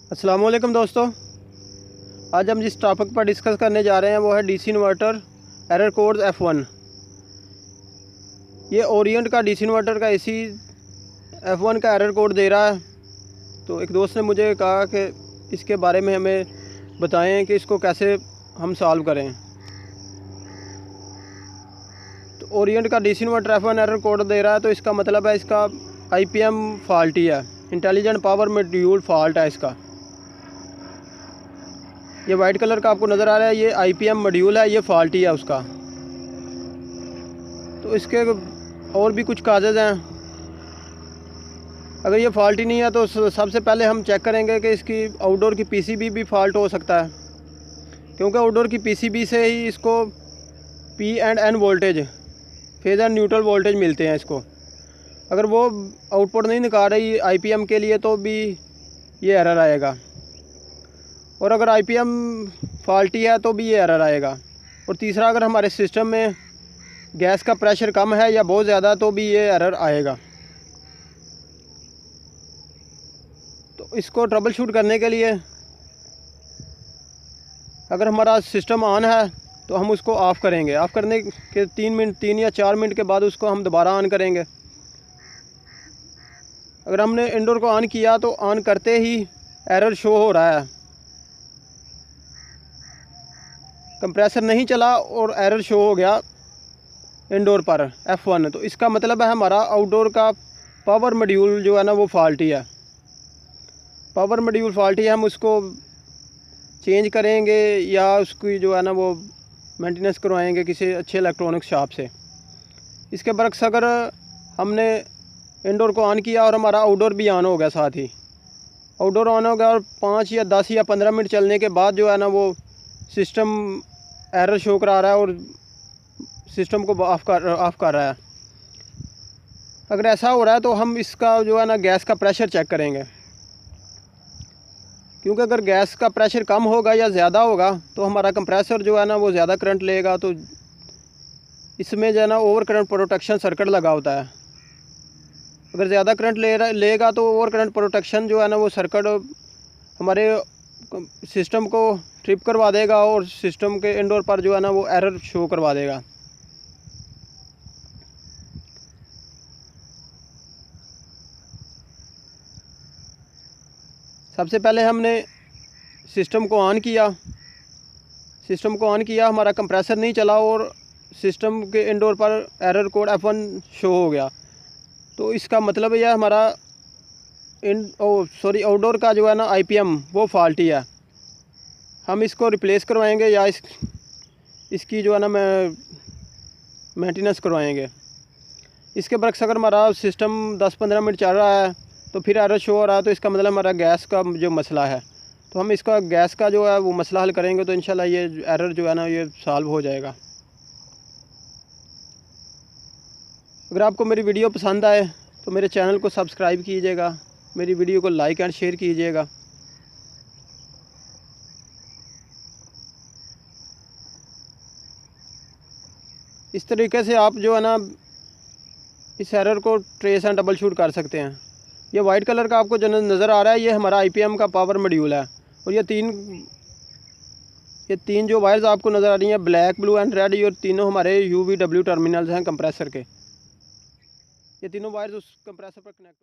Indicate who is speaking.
Speaker 1: अस्सलामुअलैकुम दोस्तों। आज हम जिस टॉपिक पर डिस्कस करने जा रहे हैं वो है DC inverter error code F1। ये ओरिएंट का डीसी इन्वर्टर का एसी F1 का एरर कोड दे रहा है। तो एक दोस्त ने मुझे कहा कि इसके बारे में हमें बताएं कि इसको कैसे हम सॉल्व करें। तो ओरिएंट का DC inverter F1 error code दे रहा है, तो इसका मतलब है इसका IPM फॉल्टी है, इंटेलिजेंट पावर मॉड्यूल फॉल्ट है इसका। ये वाइट कलर का आपको नज़र आ रहा है, ये IPM मॉड्यूल है, ये फॉल्टी है उसका। तो इसके और भी कुछ काजेज़ हैं। अगर ये फॉल्टी नहीं है तो सबसे पहले हम चेक करेंगे कि इसकी आउटडोर की PCB भी फॉल्ट हो सकता है, क्योंकि आउटडोर की PCB से ही इसको P and N voltage, phase and neutral voltage मिलते हैं इसको। अगर वो आउटपुट नहीं निकाल रही IPM के लिए तो भी ये एरर आएगा, और अगर IPM फॉल्टी है तो भी ये एरर आएगा। और तीसरा, अगर हमारे सिस्टम में गैस का प्रेशर कम है या बहुत ज़्यादा तो भी ये एरर आएगा। तो इसको ट्रबल शूट करने के लिए, अगर हमारा सिस्टम ऑन है तो हम उसको ऑफ़ करेंगे। ऑफ़ करने के 3 या 4 मिनट के बाद उसको हम दोबारा ऑन करेंगे। अगर हमने इंडोर को ऑन किया तो ऑन करते ही एरर शो हो रहा है, कंप्रेसर नहीं चला और एरर शो हो गया इंडोर पर F1। तो इसका मतलब है हमारा आउटडोर का पावर मॉड्यूल जो है ना वो फॉल्टी है। पावर मॉड्यूल फॉल्टी है, हम उसको चेंज करेंगे या उसकी जो है ना वो मेंटेनेंस करवाएंगे किसी अच्छे इलेक्ट्रॉनिक शॉप से। इसके बरक्स अगर हमने इंडोर को ऑन किया और हमारा आउटडोर भी ऑन हो गया, साथ ही आउटडोर ऑन हो गया और 5 या 10 या 15 मिनट चलने के बाद जो है ना वो सिस्टम एरर शो करा रहा है और सिस्टम को ऑफ़ कर रहा है। अगर ऐसा हो रहा है तो हम इसका जो है ना गैस का प्रेशर चेक करेंगे, क्योंकि अगर गैस का प्रेशर कम होगा या ज़्यादा होगा तो हमारा कंप्रेसर जो है ना वो ज़्यादा करंट लेगा। तो इसमें जो है ना ओवर करंट प्रोटेक्शन सर्किट लगा होता है। अगर ज़्यादा करंट लेगा तो ओवर करंट प्रोटेक्शन जो है ना वो सर्किट हमारे सिस्टम को ट्रिप करवा देगा और सिस्टम के इंडोर पर जो है ना वो एरर शो करवा देगा। सबसे पहले हमने सिस्टम को ऑन किया, हमारा कंप्रेसर नहीं चला और सिस्टम के इंडोर पर एरर कोड F1 शो हो गया। तो इसका मतलब यह हमारा आउटडोर का जो है ना IPM वो फॉल्टी है। हम इसको रिप्लेस करवाएंगे या इसकी जो है ना मेंटेनेंस करवाएंगे। इसके बरक्स अगर हमारा सिस्टम 10-15 मिनट चल रहा है तो फिर एरर शो हो रहा है, तो इसका मतलब हमारा गैस का जो मसला है। तो हम इसका गैस का जो है वो मसला हल करेंगे तो इंशाल्लाह ये एरर जो है ना ये सॉल्व हो जाएगा। अगर आपको मेरी वीडियो पसंद आए तो मेरे चैनल को सब्सक्राइब कीजिएगा, मेरी वीडियो को लाइक एंड शेयर कीजिएगा। इस तरीके से आप जो है ना इस एरर को ट्रेस एंड ट्रबल शूट कर सकते हैं। ये वाइट कलर का आपको जो नज़र आ रहा है ये हमारा IPM का पावर मॉड्यूल है, और ये तीन जो वायर्स आपको नज़र आ रही हैं, ब्लैक, ब्लू एंड रेड, ये तीनों हमारे UVW टर्मिनल्स हैं कंप्रेसर के। ये तीनों वायर्स उस कंप्रेसर पर कनेक्ट